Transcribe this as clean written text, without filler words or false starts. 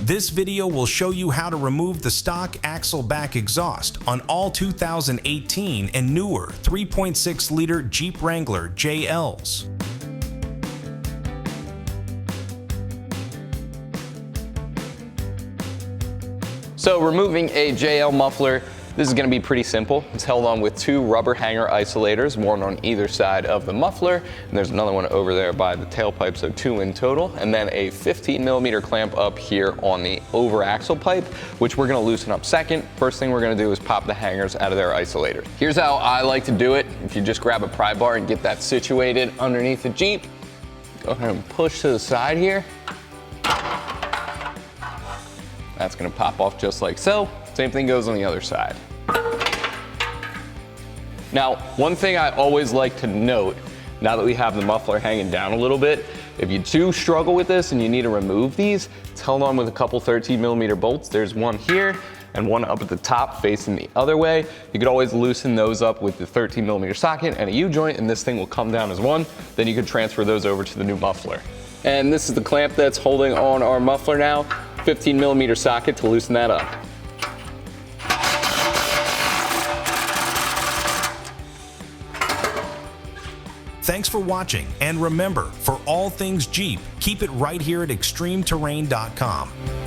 This video will show you how to remove the stock axle back exhaust on all 2018 and newer 3.6-liter Jeep Wrangler JLs. So removing a JL muffler, this is going to be pretty simple. It's held on with two rubber hanger isolators, one on either side of the muffler, and there's another one over there by the tailpipe, so two in total, and then a 15mm clamp up here on the over axle pipe, which we're going to loosen up second. First thing we're going to do is pop the hangers out of their isolators. Here's how I like to do it. If you just grab a pry bar and get that situated underneath the Jeep, go ahead and push to the side here. That's going to pop off just like so. Same thing goes on the other side. Now, one thing I always like to note, now that we have the muffler hanging down a little bit, if you do struggle with this and you need to remove these, it's held on with a couple 13mm bolts. There's one here and one up at the top facing the other way. You could always loosen those up with the 13mm socket and a U-joint, and this thing will come down as one. Then you could transfer those over to the new muffler. And this is the clamp that's holding on our muffler now. 15mm socket to loosen that up. Thanks for watching, and remember, for all things Jeep, keep it right here at ExtremeTerrain.com.